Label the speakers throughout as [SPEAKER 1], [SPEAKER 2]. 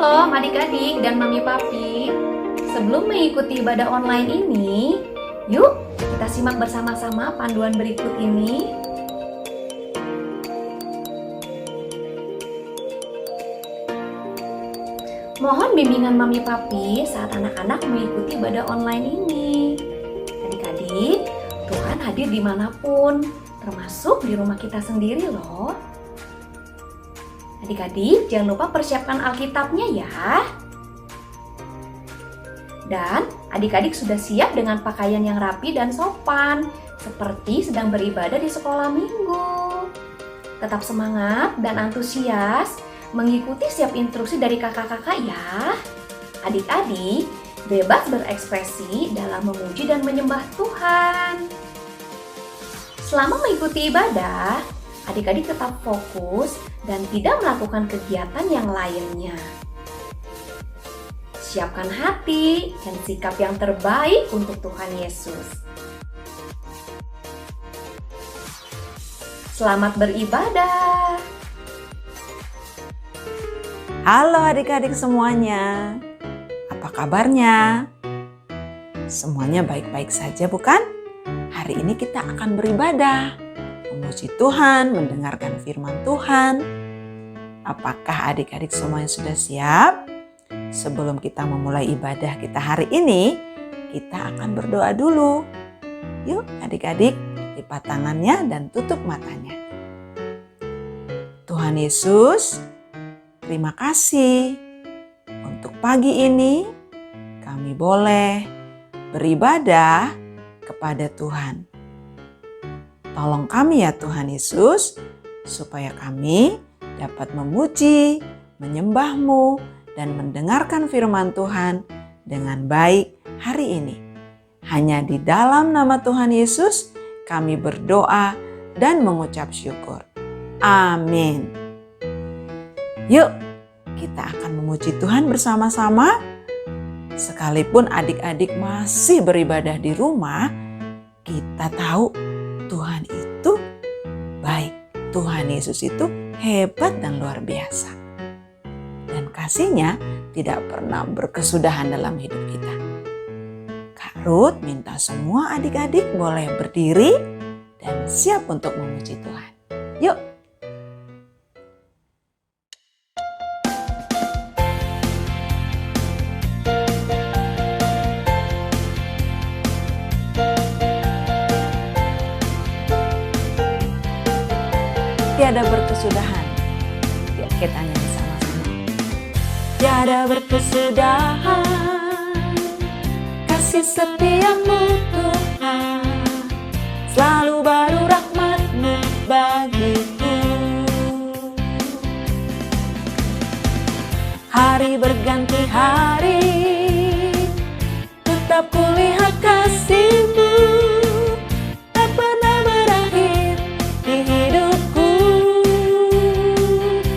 [SPEAKER 1] Shalom adik-adik dan mami papi. Sebelum mengikuti ibadah online ini, yuk kita simak bersama-sama panduan berikut ini. Mohon bimbingan mami papi saat anak-anak mengikuti ibadah online ini. Adik-adik, Tuhan hadir dimanapun, termasuk di rumah kita sendiri loh. Adik-adik, jangan lupa persiapkan Alkitabnya ya. Dan adik-adik sudah siap dengan pakaian yang rapi dan sopan, seperti sedang beribadah di sekolah minggu. Tetap semangat dan antusias mengikuti setiap instruksi dari kakak-kakak ya. Adik-adik, bebas berekspresi dalam memuji dan menyembah Tuhan. Selama mengikuti ibadah, adik-adik tetap fokus dan tidak melakukan kegiatan yang lainnya. Siapkan hati dan sikap yang terbaik untuk Tuhan Yesus. Selamat beribadah.
[SPEAKER 2] Halo adik-adik semuanya, apa kabarnya? Semuanya baik-baik saja bukan? Hari ini kita akan beribadah, memuji Tuhan, mendengarkan firman Tuhan. Apakah adik-adik semuanya sudah siap? Sebelum kita memulai ibadah kita hari ini, kita akan berdoa dulu. Yuk adik-adik, lipat tangannya dan tutup matanya. Tuhan Yesus, terima kasih untuk pagi ini kami boleh beribadah kepada Tuhan. Tolong kami ya Tuhan Yesus, supaya kami dapat memuji, menyembah-Mu, dan mendengarkan firman Tuhan dengan baik hari ini. Hanya di dalam nama Tuhan Yesus kami berdoa dan mengucap syukur. Amin. Yuk, kita akan memuji Tuhan bersama-sama. Sekalipun adik-adik masih beribadah di rumah, kita tahu Tuhan itu baik. Tuhan Yesus itu hebat dan luar biasa. Dan kasih-Nya tidak pernah berkesudahan dalam hidup kita. Kak Ruth minta semua adik-adik boleh berdiri dan siap untuk memuji Tuhan. Yuk. Tiada berkesudahan. Yuk kita nyanyi sama-sama. Tiada berkesudahan, kasih setia-Mu Tuhan, selalu baru rahmat-Mu bagiku. Hari berganti hari, tetap kulihat kasih-Mu, tak pernah berakhir di hidupku.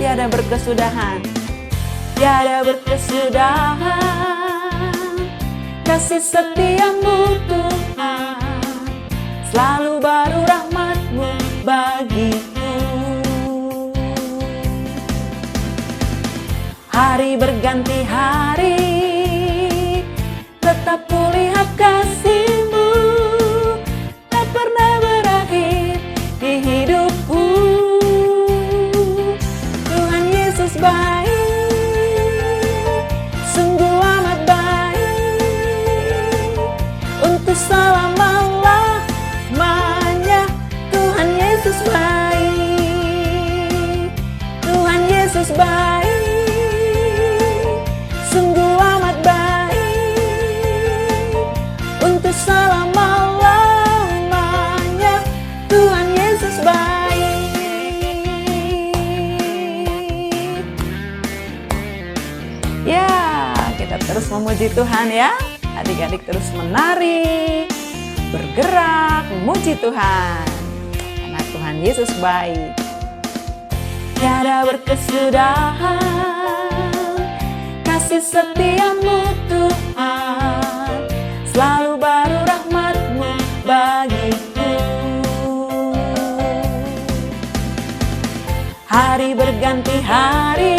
[SPEAKER 2] Tiada berkesudahan, tiada berkesudahan, kasih setia-Mu Tuhan, selalu baru rahmat-Mu bagiku. Hari berganti hari, tetap kulihat kasih-Mu, tak pernah berakhir di hidupku. Tuhan Yesus baik, sungguh amat baik, untuk selama-lamanya. Tuhan Yesus baik, Tuhan Yesus baik, sungguh amat baik, untuk selama-lamanya. Tuhan Yesus baik. Ya, kita terus memuji Tuhan ya. Adik-adik terus menari, bergerak, memuji Tuhan. Karena Tuhan Yesus baik. Tiada berkesudahan, kasih setia-Mu Tuhan, selalu baru rahmat-Mu bagiku. Hari berganti hari,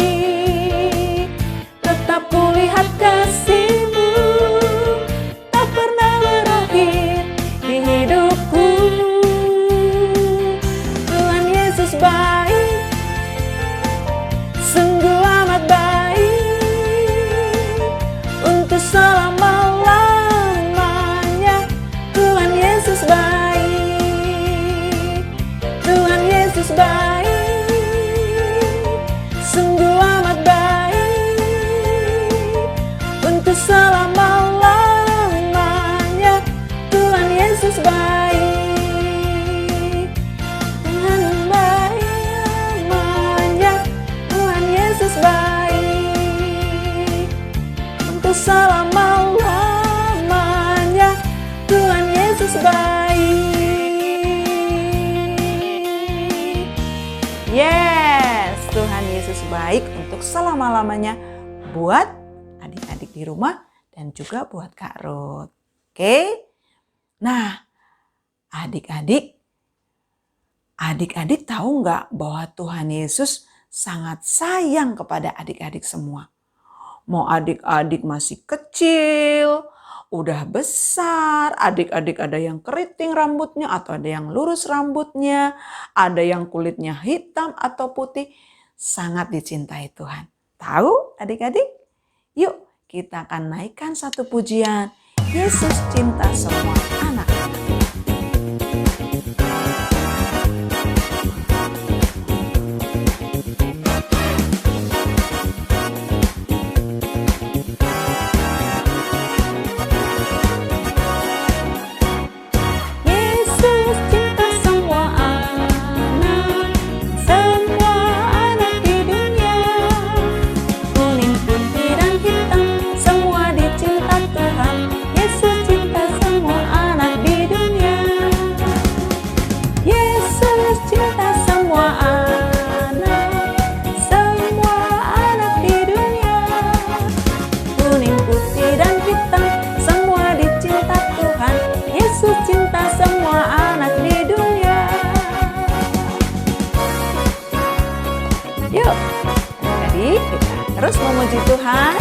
[SPEAKER 2] Yesus baik. Tuhan baik namanya, Tuhan Yesus baik. Untuk selama-lamanya Tuhan Yesus baik. Yes, Tuhan Yesus baik untuk selama-lamanya buat adik-adik di rumah dan juga buat Kak Ruth. Oke? Nah, adik-adik tahu nggak bahwa Tuhan Yesus sangat sayang kepada adik-adik semua? Mau adik-adik masih kecil, udah besar, adik-adik ada yang keriting rambutnya atau ada yang lurus rambutnya, ada yang kulitnya hitam atau putih, sangat dicintai Tuhan. Tahu adik-adik? Yuk kita akan naikkan satu pujian. Yesus cinta semua anak-anak. Yesus cinta semua anak di dunia. Kuning, putih, dan hitam, semua dicinta Tuhan. Yesus cinta semua anak di dunia. Yesus cinta semua anak di dunia. Kuning, putih, dan hitam, semua dicinta Tuhan. Yesus cinta semua anak di dunia. Yuk, jadi kita terus memuji Tuhan.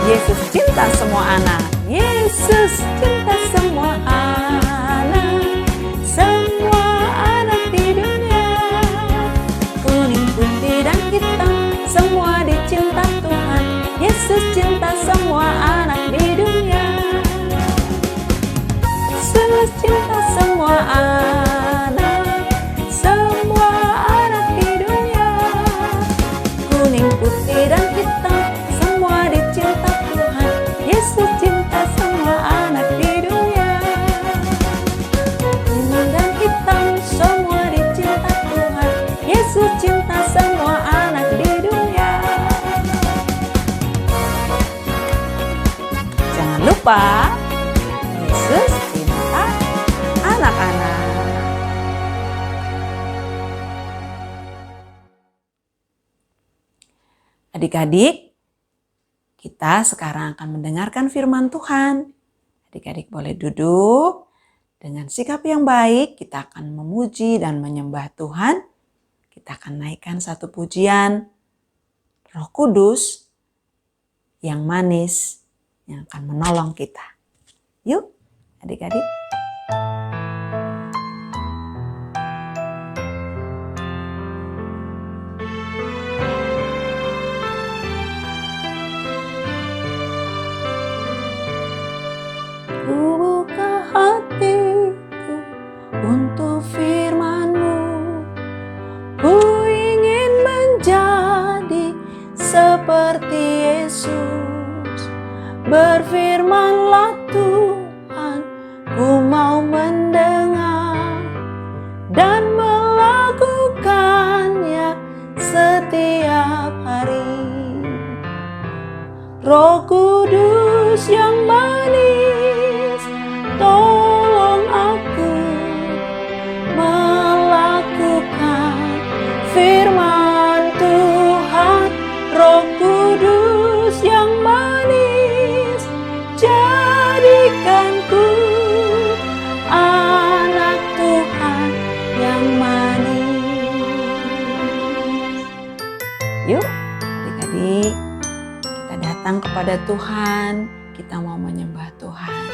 [SPEAKER 2] Yesus cinta semua anak. Yesus cinta semua anak di dunia. Kuning, putih, dan hitam, semua dicinta Tuhan. Yesus cinta semua anak di dunia. Yesus cinta semua anak di dunia. Kuning, putih, dan hitam, semua dicinta Tuhan. Yesus cinta semua anak di dunia. Kuning dan hitam, semua dicinta Tuhan. Yesus cinta semua anak di dunia. Jangan lupa, Yesus cinta anak-anak. Adik-adik, kita sekarang akan mendengarkan firman Tuhan. Adik-adik boleh duduk. Dengan sikap yang baik, kita akan memuji dan menyembah Tuhan. Kita akan naikkan satu pujian. Roh Kudus yang manis, yang akan menolong kita. Yuk, adik-adik. Ku buka hatiku untuk firman-Mu. Ku ingin menjadi seperti Yesus. Berfirmanlah Tuhan, ku mau mendengar dan melakukannya setiap hari. Roh Kudus yang manis, tolong aku melakukan firman Tuhan. Roh Kudus yang manis, jadikanku anak Tuhan yang manis. Yuk adik-adik, kita datang kepada Tuhan, kita mau menyembah Tuhan.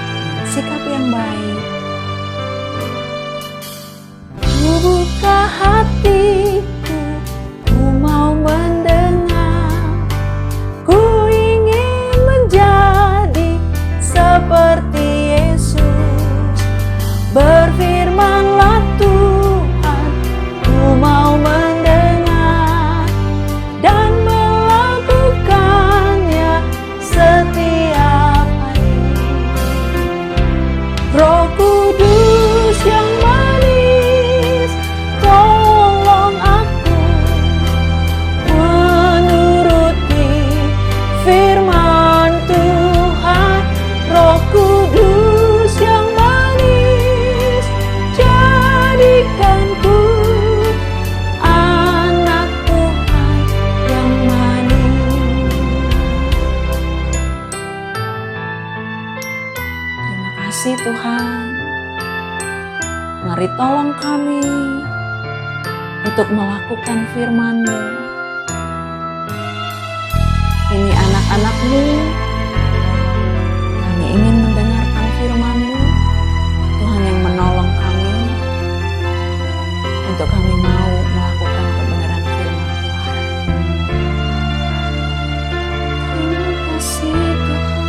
[SPEAKER 2] Dengan sikap yang baik. Ku buka hatiku, ku mau mendengar. Ku ingin menjadi seperti Yesus. Berfirmanlah Tuhan, ku mau mendengar dan melakukannya setiap hari. kasih Tuhan. Mari tolong kami untuk melakukan firman-Mu. Ini anak-anak-Mu, kami ingin mendengarkan firman-Mu. Tuhan yang menolong kami untuk kami mau melakukan kebenaran firman Tuhan. Terima kasih Tuhan.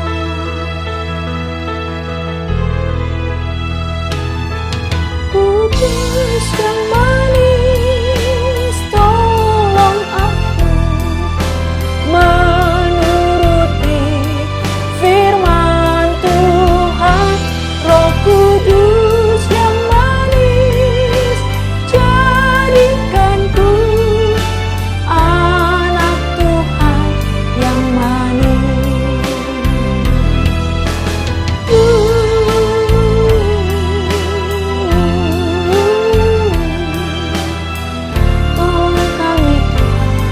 [SPEAKER 2] Kudus yang manis, tolong aku menuruti firman Tuhan. Roh Kudus yang manis, jadikanku anak Tuhan yang manis. Tolong kami Tuhan.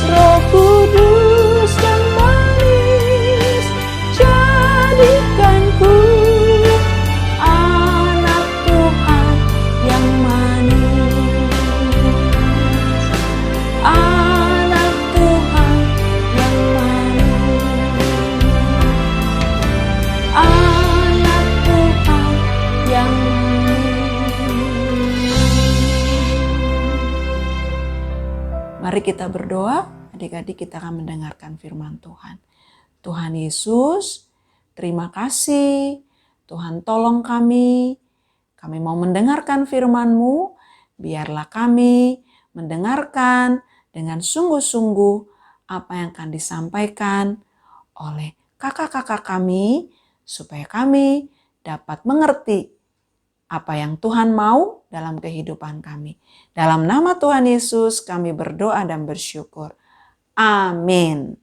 [SPEAKER 2] Roh Kudus yang manis, jadikanku anak Tuhan yang manis. Anak Tuhan yang manis. Anak Tuhan yang manis. Mari kita berdoa, adik-adik, kita akan mendengarkan firman Tuhan. Tuhan Yesus, terima kasih. Tuhan tolong kami mau mendengarkan firman-Mu. Biarlah kami mendengarkan dengan sungguh-sungguh apa yang akan disampaikan oleh kakak-kakak kami, supaya kami dapat mengerti apa yang Tuhan mau dalam kehidupan kami. Dalam nama Tuhan Yesus kami berdoa dan bersyukur. Amin.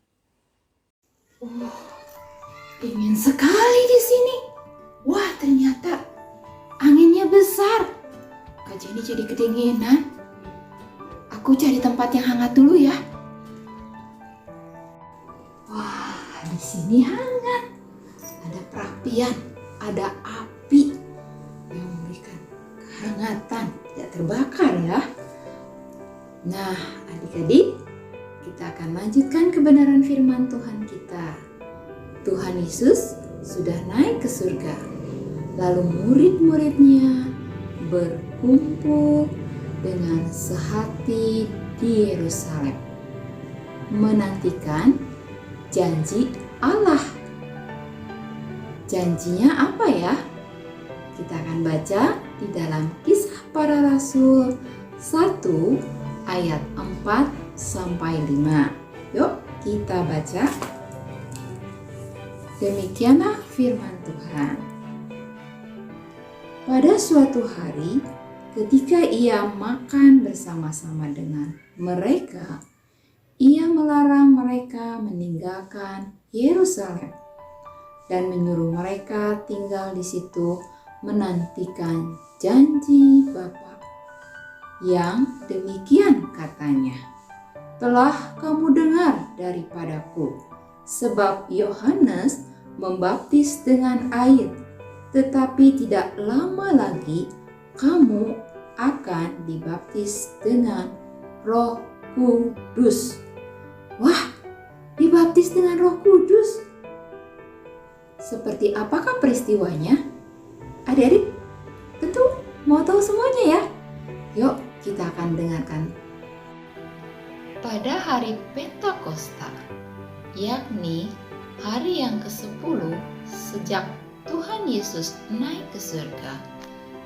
[SPEAKER 3] Dingin sekali di sini. Wah, ternyata anginnya besar. Kak Jenny jadi kedinginan. Aku cari tempat yang hangat dulu ya. Wah, di sini hangat. Ada perapian, ada api yang memberikan kehangatan, tidak terbakar ya. Nah, adik-adik, kita akan lanjutkan kebenaran firman Tuhan kita. Tuhan Yesus sudah naik ke surga. Lalu murid-muridnya berkumpul dengan sehati di Yerusalem, menantikan janji Allah. Janjinya apa ya? Kita akan baca di dalam Kisah Para Rasul 1 ayat 4 sampai 5. Yuk kita baca. Demikianlah firman Tuhan. Pada suatu hari, ketika ia makan bersama-sama dengan mereka, ia melarang mereka meninggalkan Yerusalem dan menyuruh mereka tinggal di situ menantikan janji Bapa. Yang demikian katanya, telah kamu dengar daripadaku, sebab Yohanes membaptis dengan air, tetapi tidak lama lagi kamu akan dibaptis dengan Roh Kudus. Wah, dibaptis dengan Roh Kudus. Seperti apakah peristiwanya? Adik-adik, tentu mau tahu semuanya ya? Yuk, kita akan dengarkan.
[SPEAKER 4] Pada hari Pentakosta, yakni hari yang ke-10 sejak Tuhan Yesus naik ke surga,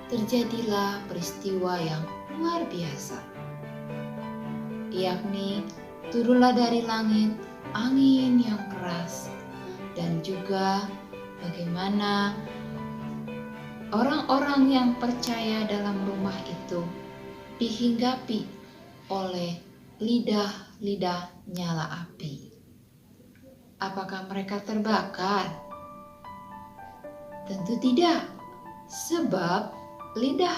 [SPEAKER 4] terjadilah peristiwa yang luar biasa. Yakni turunlah dari langit angin yang keras, dan juga bagaimana orang-orang yang percaya dalam rumah itu dihinggapi oleh lidah-lidah nyala api. Apakah mereka terbakar? Tentu tidak, sebab lidah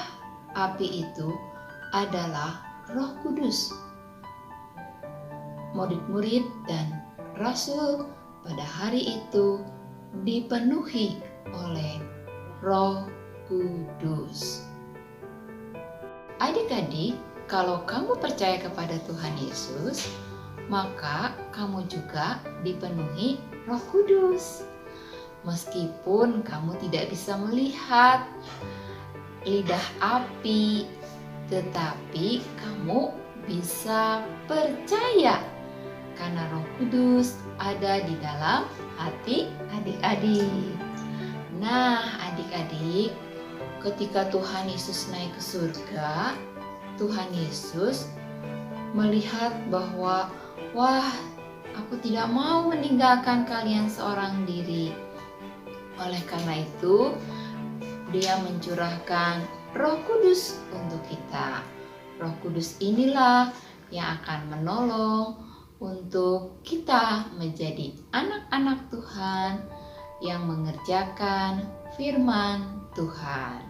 [SPEAKER 4] api itu adalah Roh Kudus. Murid-murid dan rasul pada hari itu dipenuhi oleh Roh Kudus. Adik-adik, kalau kamu percaya kepada Tuhan Yesus, maka kamu juga dipenuhi Roh Kudus. Meskipun kamu tidak bisa melihat lidah api, tetapi kamu bisa percaya karena Roh Kudus ada di dalam hati adik-adik. Nah, adik-adik, ketika Tuhan Yesus naik ke surga, Tuhan Yesus melihat bahwa, wah, aku tidak mau meninggalkan kalian seorang diri. Oleh karena itu, Dia mencurahkan Roh Kudus untuk kita. Roh Kudus inilah yang akan menolong untuk kita menjadi anak-anak Tuhan yang mengerjakan firman Tuhan.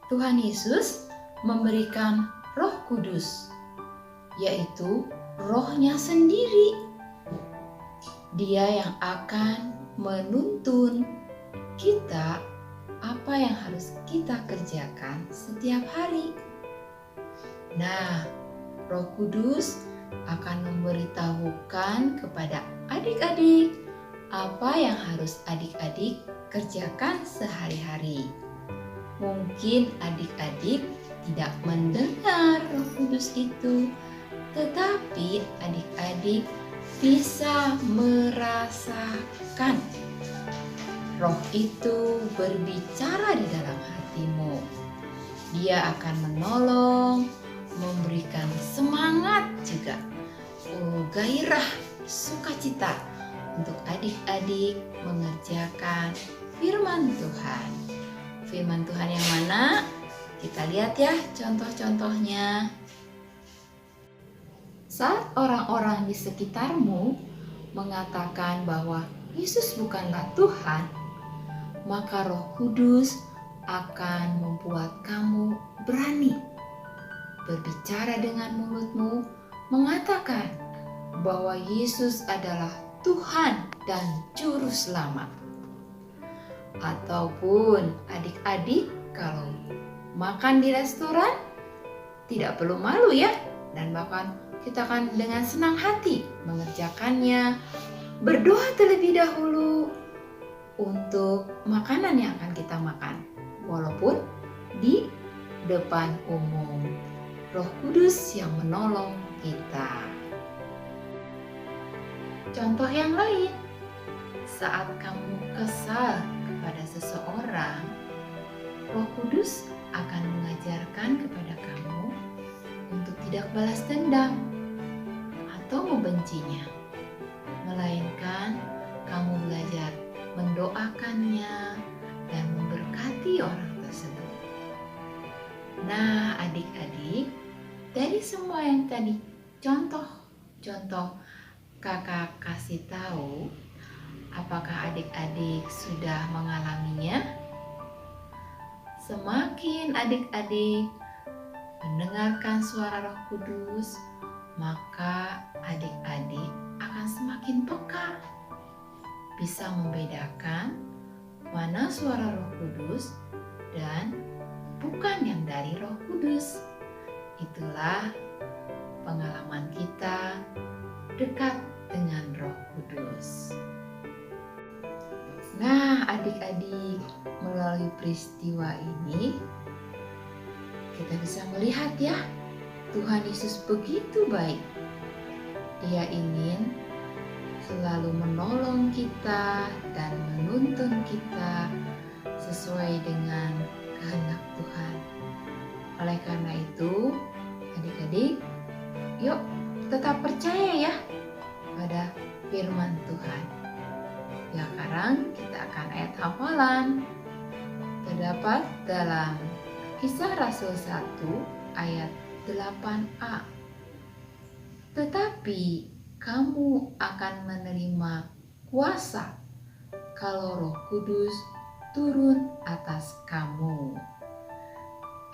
[SPEAKER 4] Tuhan Yesus memberikan Roh Kudus, yaitu Roh-Nya sendiri. Dia yang akan menuntun kita apa yang harus kita kerjakan setiap hari. Nah, Roh Kudus akan memberitahukan kepada adik-adik apa yang harus adik-adik kerjakan sehari-hari. Mungkin adik-adik tidak mendengar Roh Kudus itu, tetapi adik-adik bisa merasakan Roh itu berbicara di dalam hatimu. Dia akan menolong, memberikan semangat juga, gairah, sukacita untuk adik-adik mengerjakan firman Tuhan. Firman Tuhan yang mana? Kita lihat ya contoh-contohnya. Saat orang-orang di sekitarmu mengatakan bahwa Yesus bukanlah Tuhan, maka Roh Kudus akan membuat kamu berani berbicara dengan mulutmu, mengatakan bahwa Yesus adalah Tuhan dan Juru Selamat. Ataupun adik-adik kalau makan di restoran tidak perlu malu ya, dan bahkan kita akan dengan senang hati mengerjakannya, berdoa terlebih dahulu untuk makanan yang akan kita makan, walaupun di depan umum. Roh Kudus yang menolong kita. Contoh yang lain, saat kamu kesal kepada seseorang, Roh Kudus akan mengajarkan kepada kamu untuk tidak balas dendam atau membencinya, melainkan kamu belajar mendoakannya dan memberkati orang tersebut. Nah, adik-adik, dari semua yang tadi contoh kakak kasih tahu, apakah adik-adik sudah mengalaminya? Semakin adik-adik mendengarkan suara Roh Kudus, maka adik-adik akan semakin peka, bisa membedakan mana suara Roh Kudus dan bukan yang dari Roh Kudus. Itulah pengalaman kita dekat dengan Roh Kudus. Nah, adik-adik, melalui peristiwa ini kita bisa melihat ya, Tuhan Yesus begitu baik. Dia ingin selalu menolong kita dan menuntun kita sesuai dengan kehendak Tuhan. Oleh karena itu, adik-adik, yuk tetap percaya ya pada firman Tuhan. Ya, sekarang kita akan ayat hafalan. Terdapat dalam Kisah Rasul 1 ayat 8a. Tetapi kamu akan menerima kuasa kalau Roh Kudus turun atas kamu.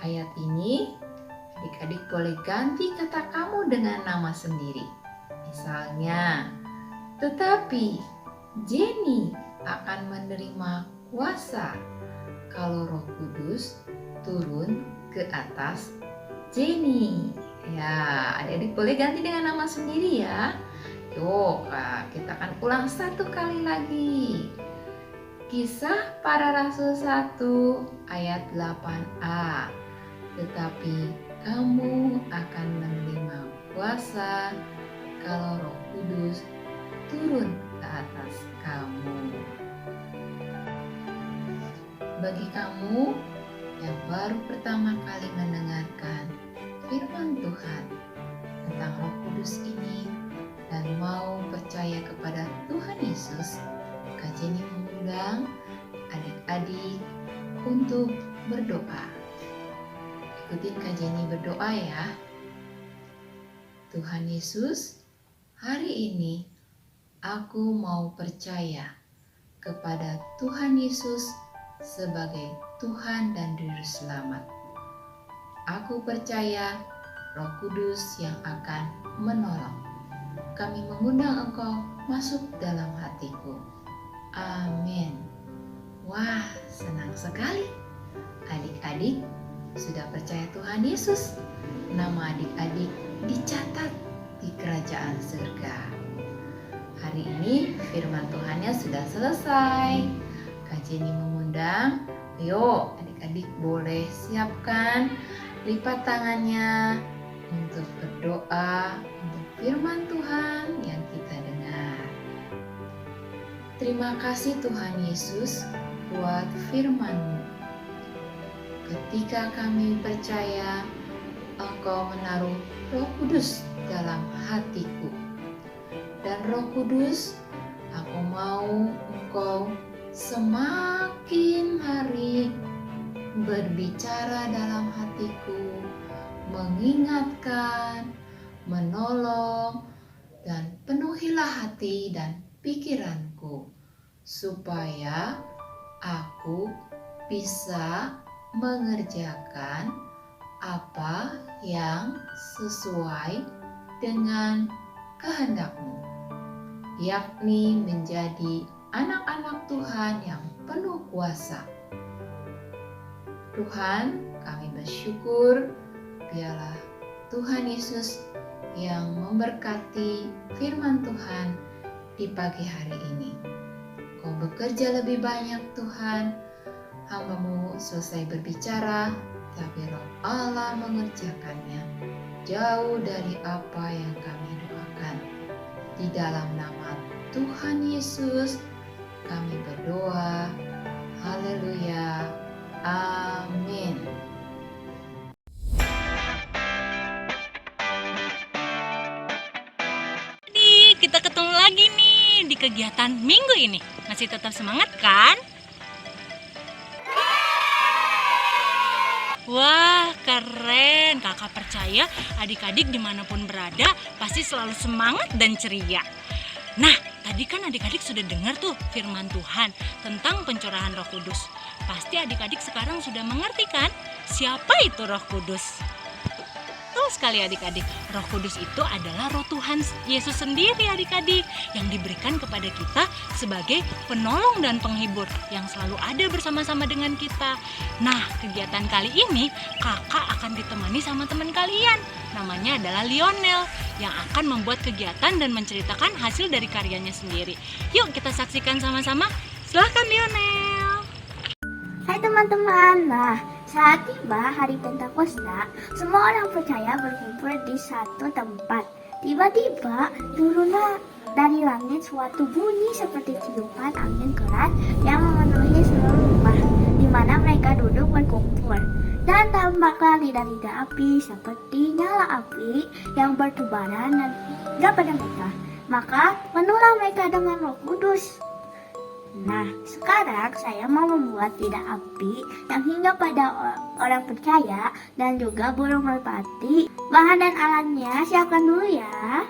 [SPEAKER 4] Ayat ini adik-adik boleh ganti kata kamu dengan nama sendiri. Misalnya, tetapi Jenny akan menerima kuasa kalau Roh Kudus turun ke atas Jenny. Ya, adik-adik boleh ganti dengan nama sendiri ya. Yuk, kita akan ulang satu kali lagi. Kisah Para Rasul 1 ayat 8a. Tetapi kamu akan menerima kuasa kalau Roh Kudus turun ke atas kamu. Bagi kamu yang baru pertama kali mendengarkan firman Tuhan tentang Roh Kudus ini dan mau percaya kepada Tuhan Yesus, Kak Jenny mengundang adik-adik untuk berdoa. Ikutin Kak Jenny berdoa ya. Tuhan Yesus, hari ini aku mau percaya kepada Tuhan Yesus sebagai Tuhan dan Juru Selamat. Aku percaya Roh Kudus yang akan menolong. Kami mengundang Engkau masuk dalam hatiku. Amin. Wah, senang sekali. Adik-adik sudah percaya Tuhan Yesus. Nama adik-adik dicatat di kerajaan surga. Hari ini firman Tuhannya sudah selesai. Kak Jenny mengundang, yuk adik-adik boleh siapkan lipat tangannya untuk berdoa untuk firman Tuhan yang kita dengar. Terima kasih Tuhan Yesus buat firman-Mu. Ketika kami percaya Engkau menaruh Roh Kudus dalam hatiku. Dan Roh Kudus, aku mau Engkau semakin hari berbicara dalam hatiku, mengingatkan, menolong, dan penuhilah hati dan pikiranku supaya aku bisa mengerjakan apa yang sesuai dengan kehendak-Mu, yakni menjadi anak-anak Tuhan yang penuh kuasa. Tuhan, kami bersyukur biarlah Tuhan Yesus yang memberkati firman Tuhan di pagi hari ini. Kau bekerja lebih banyak Tuhan, hamba-Mu selesai berbicara, tapi Roh Allah mengerjakannya jauh dari apa yang kami doakan. Di dalam nama Tuhan Yesus kami berdoa. Haleluya. Amin.
[SPEAKER 5] Jadi kita ketemu lagi nih di kegiatan minggu ini. Masih tetap semangat kan? Wah, keren. Kakak percaya adik-adik dimanapun berada pasti selalu semangat dan ceria. Nah, tadi kan adik-adik sudah dengar tuh firman Tuhan tentang pencurahan Roh Kudus. Pasti adik-adik sekarang sudah mengerti kan siapa itu Roh Kudus? Betul sekali adik-adik, Roh Kudus itu adalah Roh Tuhan Yesus sendiri adik-adik yang diberikan kepada kita sebagai penolong dan penghibur yang selalu ada bersama-sama dengan kita. Nah, kegiatan kali ini kakak akan ditemani sama teman kalian. Namanya adalah Lionel yang akan membuat kegiatan dan menceritakan hasil dari karyanya sendiri. Yuk kita saksikan sama-sama. Silahkan Lionel.
[SPEAKER 6] Hai teman-teman, nah saat tiba hari Pentakosta, semua orang percaya berkumpul di satu tempat. Tiba-tiba turunlah dari langit suatu bunyi seperti tiupan angin keras yang memenuhi seluruh rumah di mana mereka duduk berkumpul. Dan tampaklah lidah-lidah api seperti nyala api yang bertebaran dan hingga pada mereka. Maka penuhlah mereka dengan Roh Kudus. Nah, sekarang saya mau membuat lidah api yang hingga pada orang percaya dan juga burung merpati. Bahan dan alatnya siapkan dulu ya.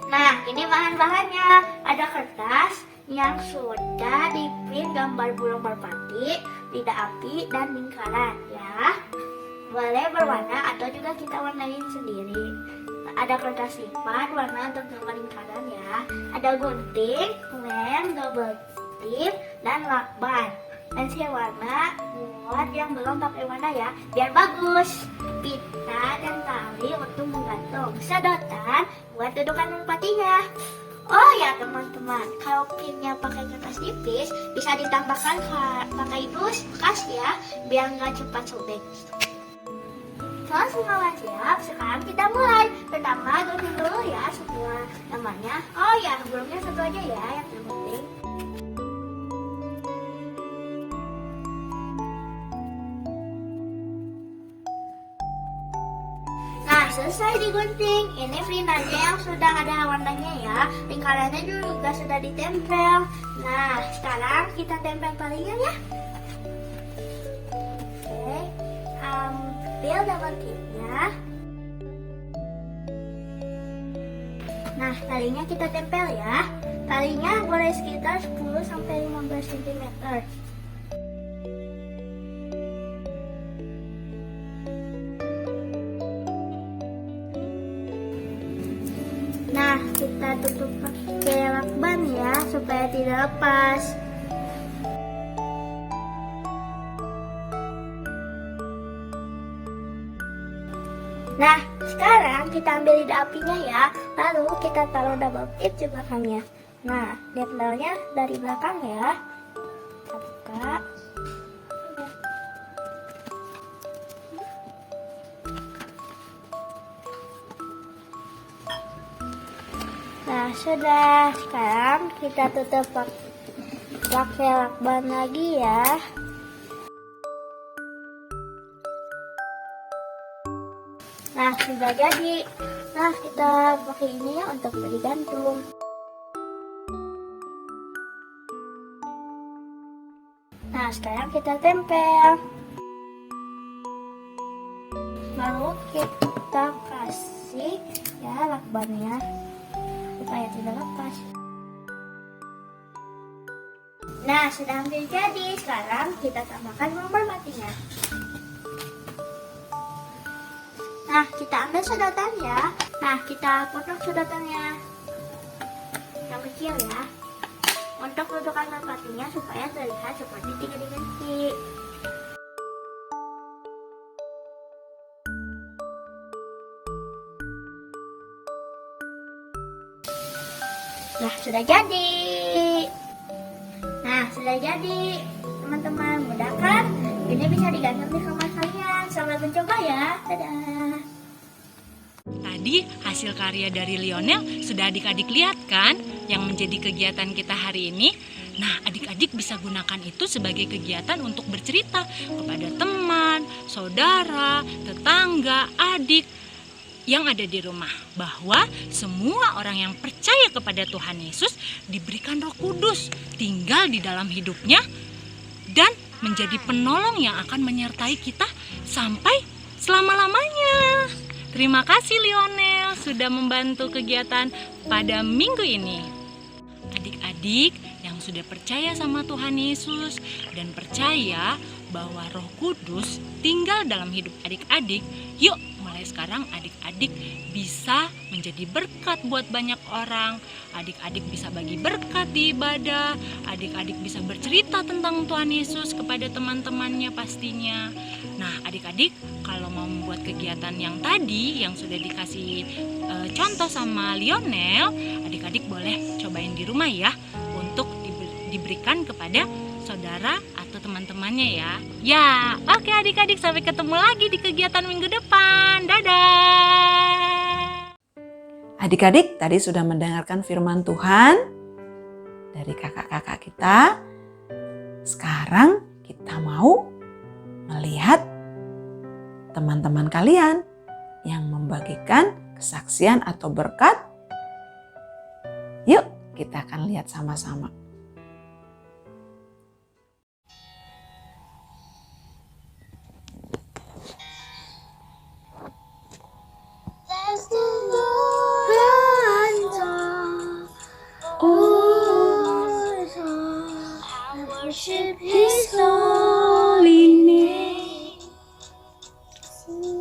[SPEAKER 6] Nah, ini bahan-bahannya. Ada kertas yang sudah diprint gambar burung merpati, lidah api, dan lingkaran ya. Boleh berwarna atau juga kita warnain sendiri. Ada kertas lipat warna untuk gambar lingkaran ya. Ada gunting, lem, double positif, dan lakban. Pensil warna buat yang belum pakai warna ya, biar bagus. Pita dan tali untuk menggantung. Sedotan buat dudukan merpatinya. Oh ya teman-teman, kalau pinnya pakai kertas tipis, bisa ditambahkan pakai dus bekas ya, biar nggak cepat sobek. Kalau semua siap, sekarang kita mulai. Pertama, tulis dulu ya semua namanya. Oh ya, hurufnya satu aja ya, yang penting. Nah, selesai digunting. Ini frinanya yang sudah ada warnanya ya. Lingkarannya juga sudah ditempel. Nah, sekarang kita tempel talinya ya. Oke, ambil double tipnya. Nah, talinya kita tempel ya. Talinya boleh sekitar 10-15 cm. Nah, kita tutup pakai lakban ya, supaya tidak lepas. Nah, sekarang kita ambil lidah apinya ya, lalu kita taruh double tip di belakangnya. Nah, tempelnya dari belakang ya. Kita buka. Nah, sudah. Sekarang kita tutup pakai lakban lagi ya. Nah, sudah jadi. Nah, kita pakai ini ya untuk digantung. Nah, sekarang kita tempel. Lalu kita kasih ya lakbannya supaya tidak lepas. Nah, sudah hampir jadi. Sekarang kita tambahkan merpatinya. Nah, kita ambil sedotan ya. Nah, kita potong sedotannya yang kecil ya, untuk dudukan merpatinya supaya terlihat seperti 3 dimensi. Nah, sudah jadi. Nah, sudah jadi. Teman-teman, mudah kan? Ini bisa digantung di rumah kalian. Selamat mencoba ya. Dadah.
[SPEAKER 5] Tadi hasil karya dari Lionel sudah adik-adik lihat kan yang menjadi kegiatan kita hari ini. Nah, adik-adik bisa gunakan itu sebagai kegiatan untuk bercerita kepada teman, saudara, tetangga, adik yang ada di rumah bahwa semua orang yang percaya kepada Tuhan Yesus diberikan Roh Kudus tinggal di dalam hidupnya dan menjadi penolong yang akan menyertai kita sampai selama-lamanya. Terima kasih Lionel sudah membantu kegiatan pada minggu ini. Adik-adik yang sudah percaya sama Tuhan Yesus dan percaya bahwa Roh Kudus tinggal dalam hidup adik-adik, yuk mulai sekarang adik-adik bisa menjadi berkat buat banyak orang. Adik-adik bisa bagi berkat di ibadah, adik-adik bisa bercerita tentang Tuhan Yesus kepada teman-temannya pastinya. Nah, adik-adik kalau mau membuat kegiatan yang tadi yang sudah dikasih contoh sama Lionel, adik-adik boleh cobain di rumah ya untuk diberikan kepada saudara atau teman-temannya ya. Ya, oke adik-adik, sampai ketemu lagi di kegiatan minggu depan. Dadah.
[SPEAKER 2] Adik-adik tadi sudah mendengarkan firman Tuhan dari kakak-kakak kita. Sekarang kita mau melihat teman-teman kalian yang membagikan kesaksian atau berkat. Yuk, kita akan lihat sama-sama.
[SPEAKER 6] Worship His holy name.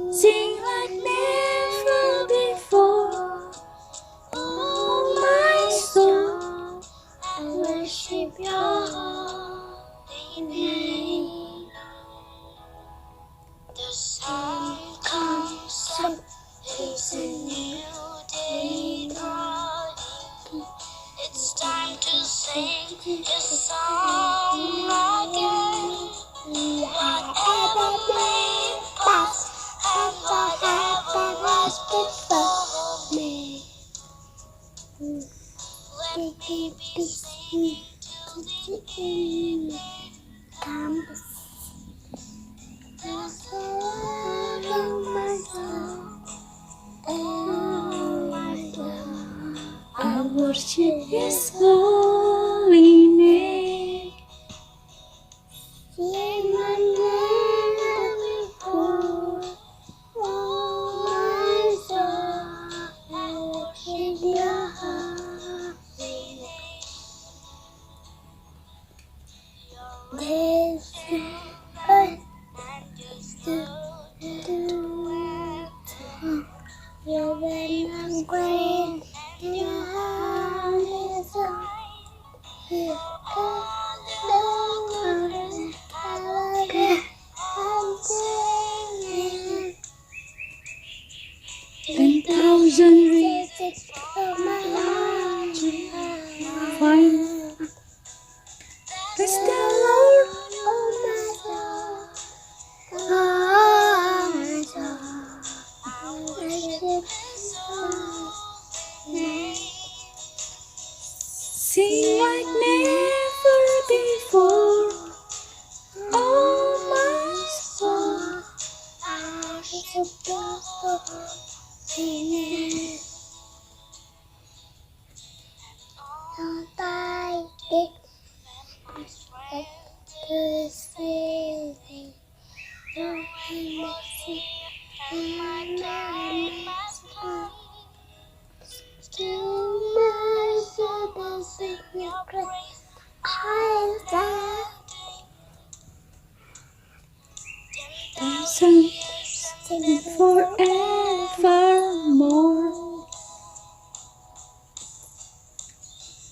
[SPEAKER 6] Sing like never before. Oh my soul, I worship worship your holy name. The sun comes up, it's a new day dawning. It's time to sing His song again. Whatever may pass, and whatever was before me, let me be seen to the end comes. There's a love in my soul, and my God, I worship His holy name. See my name before, oh my soul, I worship Your holy name. There's a you're when I'm great, your hand is on. You got the color I'm singing. 10,000 reasons for my heart to find. Bless the Lord, oh my soul, oh my soul. I worship His holy name. Sing like never before, oh my soul. I worship Your holy name. Don't I get respect to His feeling? Your mercy and my name must come. Still mercy does in Your grace. I stand. Sing forevermore.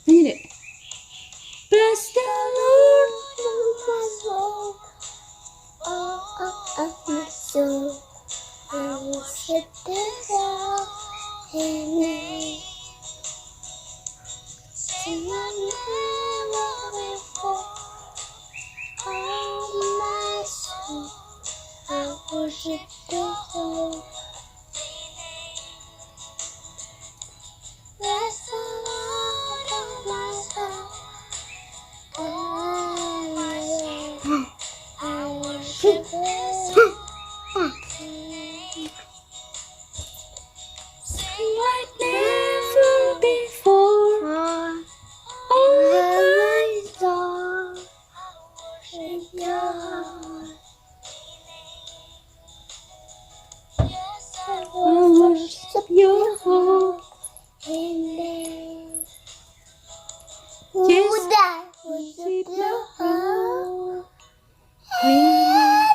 [SPEAKER 6] Nyanyi deh. Bless the Lord, oh my soul, oh my soul. I worship His holy name. Sing my name before, oh my soul. I worship His holy name. Bless the Lord, oh my soul, oh my soul. I worship His holy name. Sing like never before, oh my soul. I worship Your holy name. Yes, I worship Your holy name. Yes, I worship Your holy name.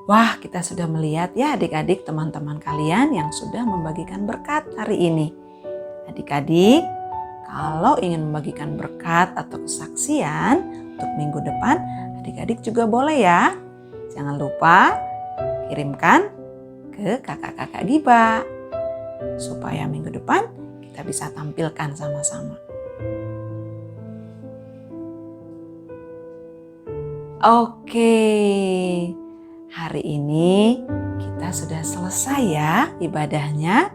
[SPEAKER 2] Wah, kita sudah melihat ya adik-adik, teman-teman kalian yang sudah membagikan berkat hari ini. Adik-adik, kalau ingin membagikan berkat atau kesaksian untuk minggu depan, adik-adik juga boleh ya. Jangan lupa kirimkan ke kakak-kakak Giba supaya minggu depan kita bisa tampilkan sama-sama. Oke, hari ini kita sudah selesai ya ibadahnya.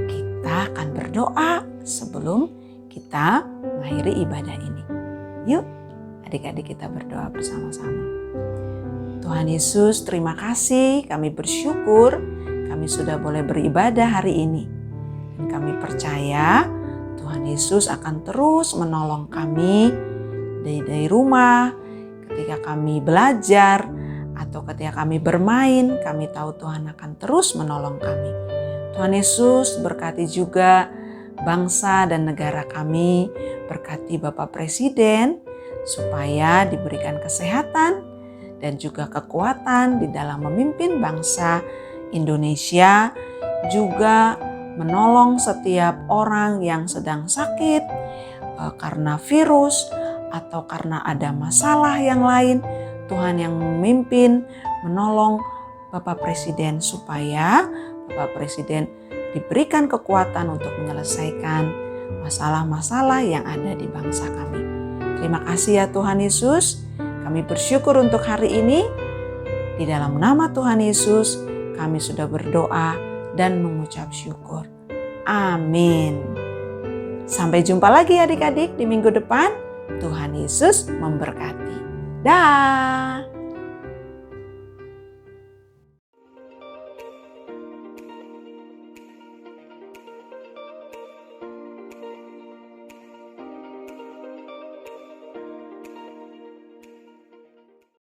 [SPEAKER 2] Kita akan berdoa sebelum kita mengakhiri ibadah ini. Yuk, adik-adik kita berdoa bersama-sama. Tuhan Yesus, terima kasih, kami bersyukur kami sudah boleh beribadah hari ini. Dan kami percaya Tuhan Yesus akan terus menolong kami dari rumah, ketika kami belajar, atau ketika kami bermain, kami tahu Tuhan akan terus menolong kami. Tuhan Yesus berkati juga bangsa dan negara kami, berkati Bapak Presiden, supaya diberikan kesehatan dan juga kekuatan di dalam memimpin bangsa Indonesia, juga menolong setiap orang yang sedang sakit karena virus atau karena ada masalah yang lain. Tuhan yang memimpin, menolong Bapak Presiden supaya Bapak Presiden diberikan kekuatan untuk menyelesaikan masalah-masalah yang ada di bangsa kami. Terima kasih ya Tuhan Yesus. Kami bersyukur untuk hari ini. Di dalam nama Tuhan Yesus kami sudah berdoa dan mengucap syukur. Amin. Sampai jumpa lagi adik-adik di minggu depan. Tuhan Yesus memberkati. Dah.